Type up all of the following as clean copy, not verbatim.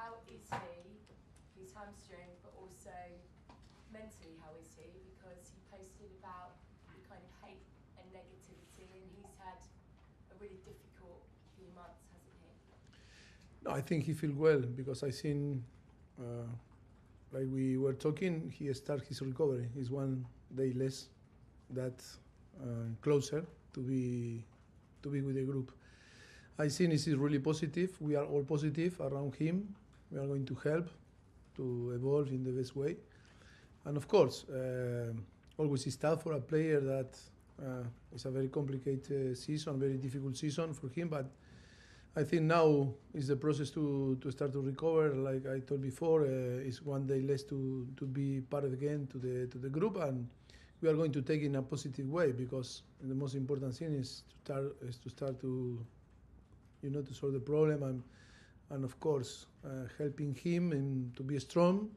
how is he? His hamstring, but also mentally, how is he? Because he posted about the kind of hate and negativity, and he's had a really difficult few months, hasn't he? No, I think he feels well because I seen, like we were talking, he started his recovery. He's 1 day less, that closer to be with the group. I think this is really positive. We are all positive around him. We are going to help to evolve in the best way. And of course, always it's tough for a player that it's a very complicated season, very difficult season for him. But I think now is the process to start to recover. Like I told before, it's 1 day less to be part again to the group, and we are going to take it in a positive way because the most important thing is to start to to solve the problem and of course helping him and to be strong,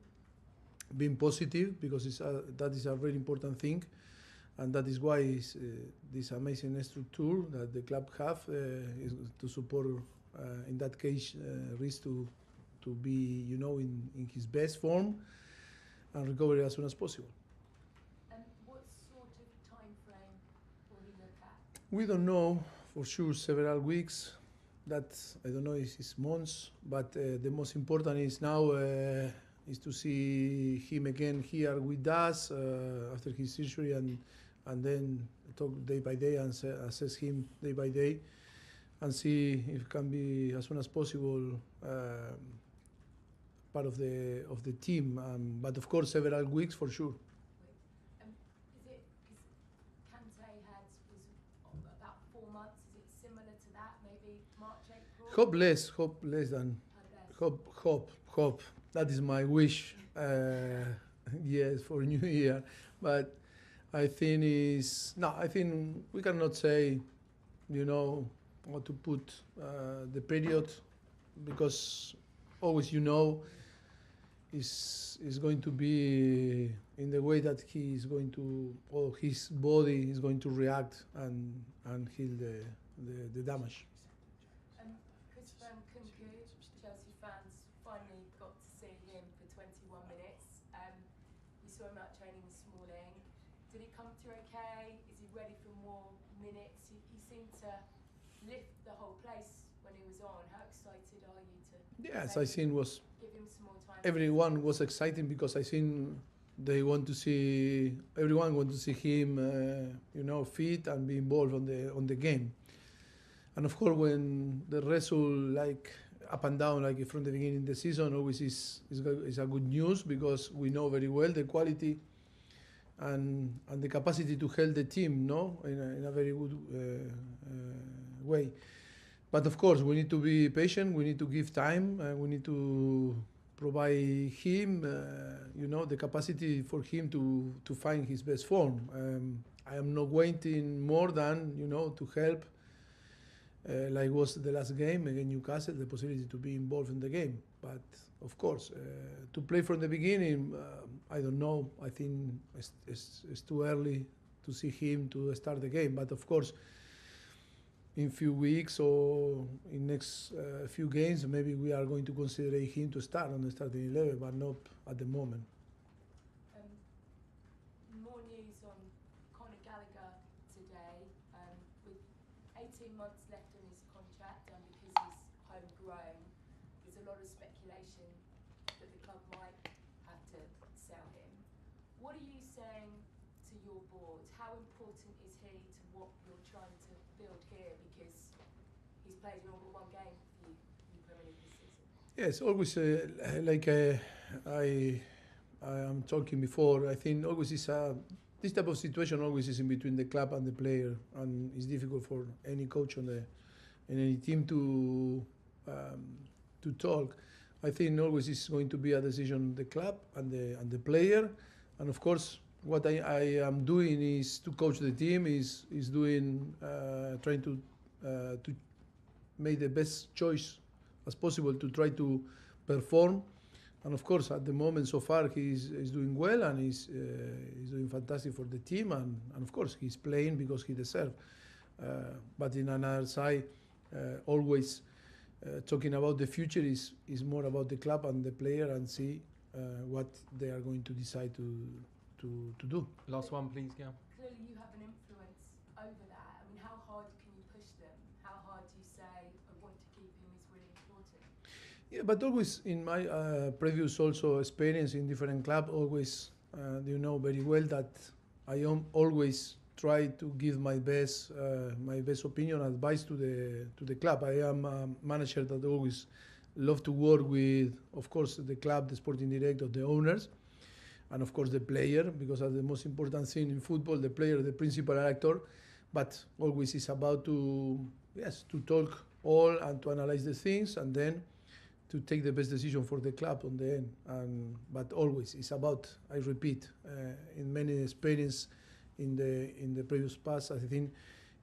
being positive because that is a very important thing, and that is why this amazing structure that the club have is to support in that case Reece to be in his best form and recover as soon as possible. And what sort of time frame will he look at? We don't know for sure, several weeks. That I don't know if it's months, but the most important is now is to see him again here with us after his surgery, and then talk day by day and assess him day by day, and see if it can be as soon as possible part of the team. But of course, several weeks for sure. Is it because Kante was about 4 months? Is it similar to that? Maybe March, April? Hope less than hope. That is my wish. Yes, for New Year. But I think I think we cannot say, what to put the period, because always is going to be in the way that he is going to, or his body is going to react and heal the damage. Chris Nkunku, Chelsea fans finally got to see him for 21 minutes. You saw him out training this morning. Did he come through okay? Is he ready for more minutes? He seemed to lift the whole place when he was on. How excited are you to? Yes, I think give him some more time. Everyone was exciting because I think everyone want to see him, fit and be involved on the game. And of course, when the result like up and down, like from the beginning of the season, always is a good news because we know very well the quality and the capacity to help the team, in a very good way. But of course, we need to be patient. We need to give time. We need to provide him, the capacity for him to find his best form. I am not waiting more than to help. Like was the last game against Newcastle, the possibility to be involved in the game. But of course, to play from the beginning, I don't know. I think it's too early to see him to start the game. But of course, in few weeks or in next few games, maybe we are going to consider him to start on the starting 11, but not at the moment. More news on Conor Gallagher today. With 18 months left on his contract, and because he's homegrown, there's a lot of speculation that the club might have to sell him. What are you saying to your board? How important is he to what you're trying to build here? Because he's played in all but one game for you in the Premier League this season. Yes, always I am talking before. I think always is this type of situation always is in between the club and the player, and it's difficult for any coach in any team to talk. I think always is going to be a decision the club and the player, and of course what I am doing is to coach the team, is doing trying to make the best choice as possible to try to perform. And of course, at the moment, so far, he's doing well, and he's doing fantastic for the team. And of course, he's playing because he deserves. But in another side, always talking about the future is more about the club and the player and see what they are going to decide to do. Last one, please, Gail. Clearly you have an influence over that. I mean, how hard can you push them? How hard do you say, I want to keep him, is really important? Yeah, but always in my previous also experience in different clubs, always you know very well that I am always try to give my best opinion, advice to the club. I am a manager that always love to work with, of course, the club, the sporting director, the owners, and of course the player, because that's the most important thing in football, the player, the principal actor. But always it's about to talk all and to analyze the things and then to take the best decision for the club on the end. But always it's about, I repeat, in many experience in the previous past, I think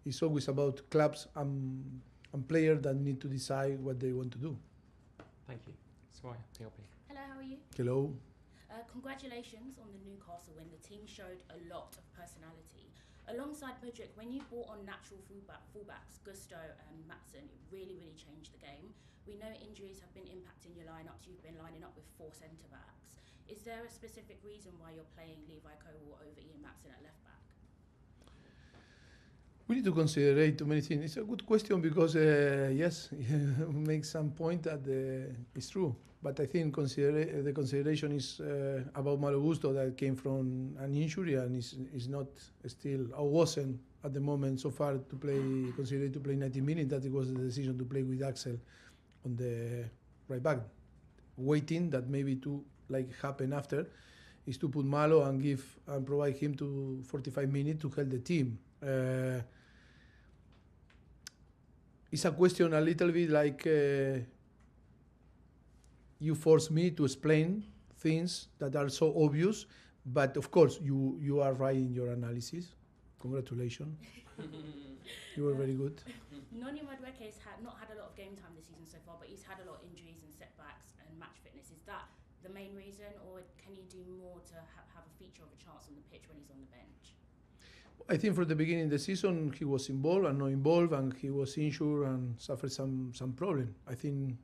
it's always about clubs and players that need to decide what they want to do. Thank you. Swaya, TLP. Hello, how are you? Hello. Congratulations on the Newcastle win. The team showed a lot of personality. Alongside Mudryk, when you brought on natural fullbacks, Gusto and Maatsen, it really, really changed the game. We know injuries have been impacting your lineups. You've been lining up with 4 centre-backs. Is there a specific reason why you're playing Levi Colwill over Ian Maatsen at left-back? We need to consider too many things. It's a good question because, yes, you make some point that it's true. But I think the consideration is about Malo Gusto that came from an injury and is not still, or wasn't at the moment so far considered to play 90 minutes, that it was the decision to play with Axel on the right back. Waiting that maybe to happen after is to put Malo and provide him to 45 minutes to help the team. It's a question a little bit like you force me to explain things that are so obvious, but of course you are right in your analysis. Congratulations. You were very good. Noni Madueke has not had a lot of game time this season so far, but he's had a lot of injuries and setbacks and match fitness. Is that the main reason, or can you do more to have a feature of a chance on the pitch when he's on the bench? I think from the beginning of the season he was involved and not involved, and he was injured and suffered some problem. I think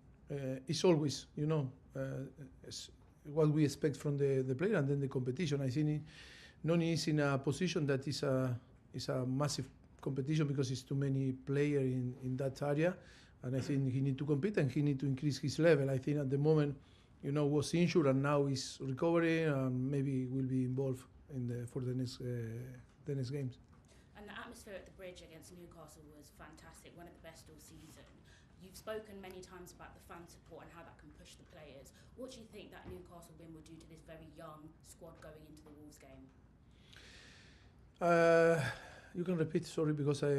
it's always, what we expect from the player and then the competition. I think Noni is in a position that is a massive competition because it's too many players in that area, and I think he need to compete and he need to increase his level. I think at the moment, was injured and now he's recovering and maybe will be involved for the next games. And the atmosphere at the Bridge against Newcastle was fantastic, one of the best all season. You've spoken many times about the fan support and how that can push the players. What do you think that Newcastle win will do to this very young squad going into the Wolves game? You can repeat, sorry, because I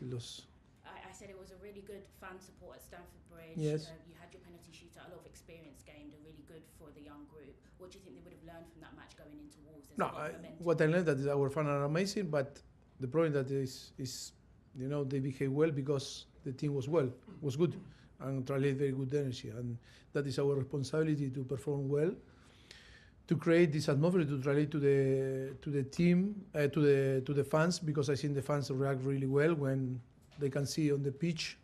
lost. I said it was a really good fan support at Stamford Bridge. Yes. You had your penalty shootout, a lot of experience gained, and really good for the young group. What do you think they would have learned from that match going into Wolves? What I learned that our fans are amazing, but the problem that is they behave well because the team was good, and translate very good energy, and that is our responsibility to perform well, to create this atmosphere, to translate to the team, to the fans, because I think the fans react really well when they can see on the pitch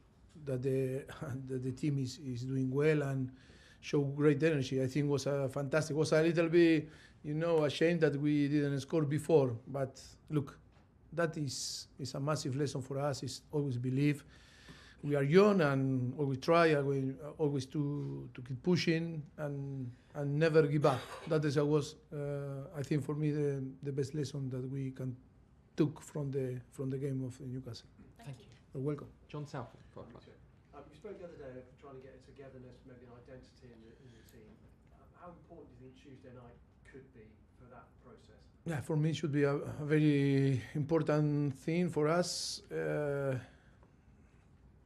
that the team is doing well and show great energy. I think it was fantastic. It was a little bit, a shame that we didn't score before, but look, that is a massive lesson for us. Is always believe. We are young and always try, always to keep pushing and never give up. That is I think for me the best lesson that we can took from the game of Newcastle. Thank you. You're welcome. John Southall. You spoke the other day of trying to get a togetherness, maybe an identity in the team. How important do you think Tuesday night could be for that process? Yeah, for me it should be a very important thing for us.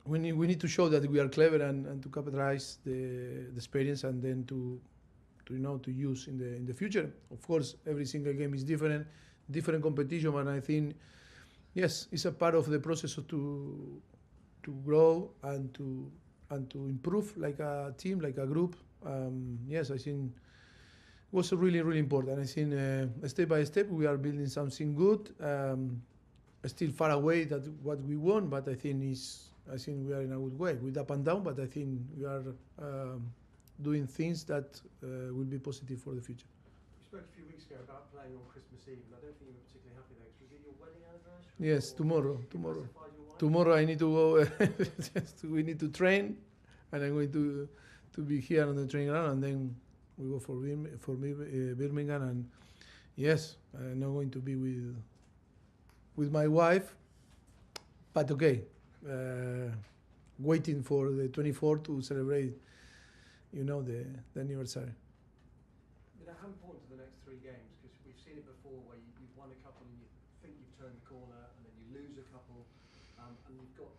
We need to show that we are clever and to capitalize the experience and then to use in the future. Of course, every single game is different competition, and I think yes, it's a part of the process to grow and to improve like a team, like a group. Yes, I think it was really, really important. I think step by step we are building something good. Still far away that what we want, but I think is I think we are in a good way with up and down, but I think we are doing things that will be positive for the future. You spoke a few weeks ago about playing on Christmas Eve, and I don't think you were particularly happy there. Was it your wedding anniversary? Yes, tomorrow. Classified your wife? Tomorrow I need to go. We need to train, and I'm going to be here on the training ground, and then we go for Birmingham, and yes, I'm not going to be with my wife, but okay, waiting for the 24th to celebrate, the anniversary. How important are the next 3 games? Because we've seen it before where you've won a couple and you think you've turned the corner, and then you lose a couple, and you've got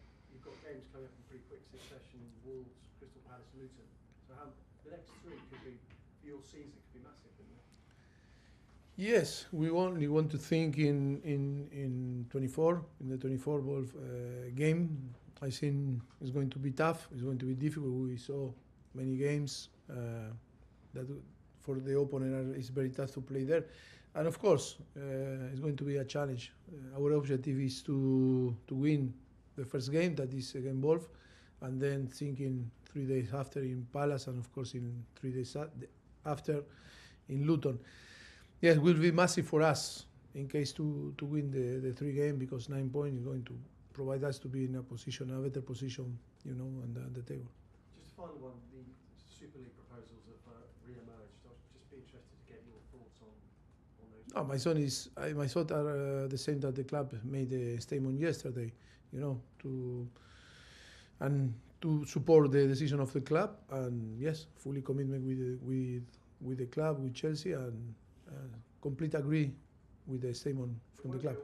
games coming up in pretty quick succession: Wolves, Crystal Palace, Luton. So the next 3 could be, for your season, could be massive, couldn't it? Yes, we only want to think in 24, in the 24 ball game. I think it's going to be tough. It's going to be difficult. We saw many games that for the opponent it's very tough to play there, and of course it's going to be a challenge. Our objective is to win the first game, that is against Wolves, and then thinking 3 days after in Palace, and of course in 3 days after in Luton. Yes, it will be massive for us in case to win the 3 games, because 9 points is going to provide us to be in a better position, on the table. Just a final one, the Super League proposals have re-emerged. I'd just be interested to get your thoughts on those. My thoughts are the same that the club made a statement yesterday, to support the decision of the club, and yes, fully commitment with the club, with Chelsea, and complete agree with the statement from the club. Is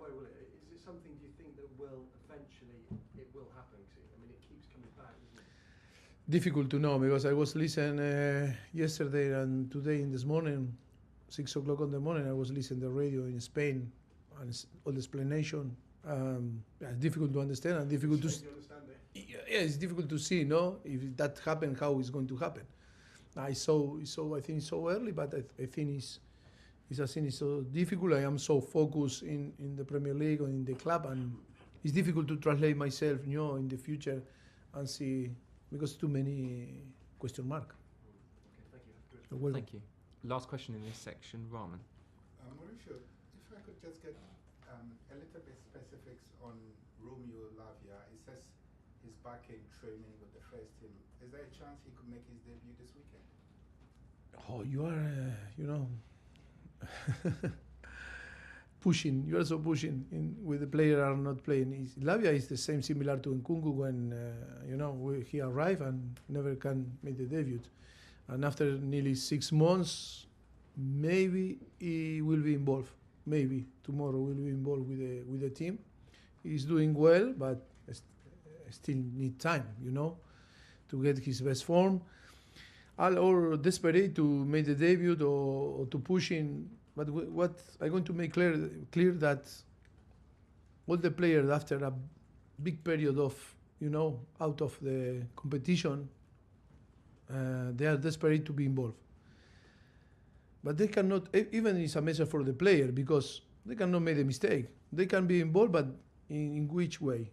it something, do you think, that will eventually it will happen? I mean, it keeps coming back, isn't it? Difficult to know, because I was listening yesterday and today in this morning, 6 o'clock in the morning, I was listening to the radio in Spain, and all the explanation. It's difficult to understand and difficult to understand it. Yeah, it's difficult to see, if that happened, how it's going to happen. I think so early, but I think it's so difficult. I am so focused in the Premier League or in the club, and it's difficult to translate myself, in the future and see, because too many question mark. Okay, thank you. Thank you. Last question in this section, Rantman. Mauricio, if I could just get a little bit specifics on Romeo Lavia. It says he's back in training with the first team. Is there a chance he could make his debut this weekend? Oh, you are, pushing. You are so pushing with the player are not playing. Lavia is the same, similar to Nkunku when he arrived and never can make the debut. And after nearly 6 months, maybe he will be involved. Maybe tomorrow will be involved with the team. He's doing well, but still need time, to get his best form. Or desperate to make the debut or to push in. But what I'm going to make clear that all the players, after a big period of, out of the competition, they are desperate to be involved. But they cannot, even it's a message for the player, because they cannot make a mistake. They can be involved, but in which way,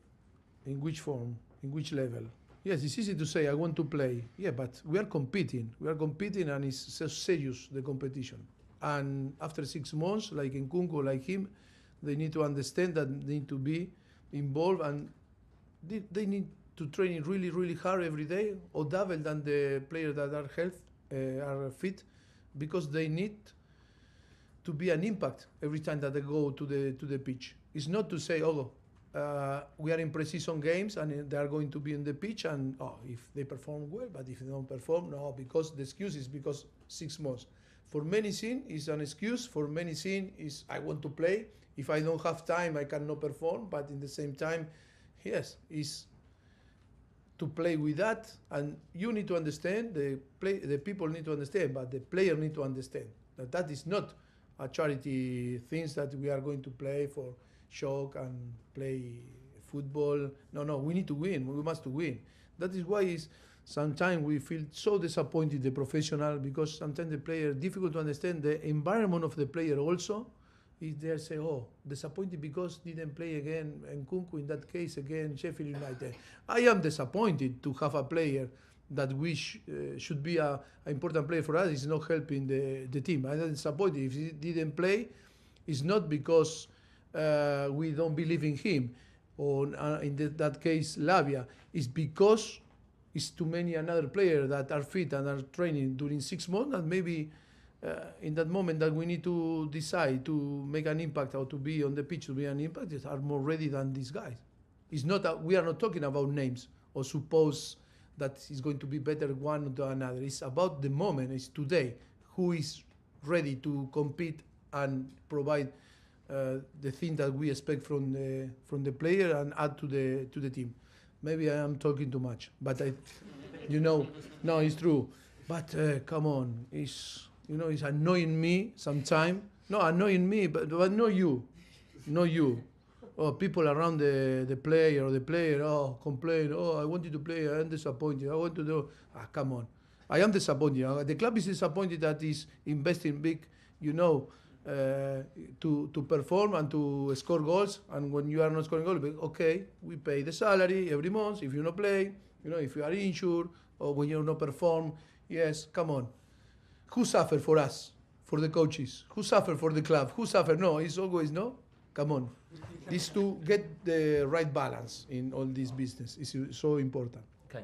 in which form, in which level. Yes, it's easy to say, I want to play. Yeah, but we are competing. And it's so serious, the competition. And after 6 months, like Nkunku, like him, they need to understand that they need to be involved, and they need to train really, really hard every day, or double than the players that are fit, because they need to be an impact every time that they go to the pitch. It's not to say, we are in pre-season games and they are going to be in the pitch, and if they perform well, but if they don't perform, no, because the excuse is because 6 months. For many things is an excuse. For many things is I want to play. If I don't have time, I cannot perform. But in the same time, yes, is to play with that. And you need to understand, the people need to understand, but the player need to understand that is not a charity things that we are going to play for shock and play football. No, we need to win. We must win. That is why sometimes we feel so disappointed, the professional, because sometimes the player, difficult to understand the environment of the player also. is there say, oh, disappointed because didn't play again, and Nkunku in that case again, Sheffield United. I am disappointed to have a player that we should be an important player for us is not helping the team. I'm disappointed if he didn't play. It's not because we don't believe in him, or in that case Lavia. It's because it's too many another players that are fit and are training during 6 months, and maybe in that moment that we need to decide to make an impact or to be on the pitch to be an impact, are more ready than these guys. It's not we are not talking about names or suppose that is going to be better one than another. It's about the moment. It's today. Who is ready to compete and provide the thing that we expect from the player and add to the team. Maybe I am talking too much, but no, it's true. But come on, it's annoying me sometimes. No, annoying me, but not you. Or people around the player or the player, complain, I wanted to play, I am disappointed, I want to do, come on. I am disappointed. The club is disappointed that is investing big, to perform and to score goals, and when you are not scoring goals, okay, we pay the salary every month, if you not play, if you are injured, or when you not perform, yes, come on. Who suffer for us, for the coaches? Who suffer for the club? Who suffer? No, it's always no. Come on. Is to get the right balance in all this business is so important. Okay.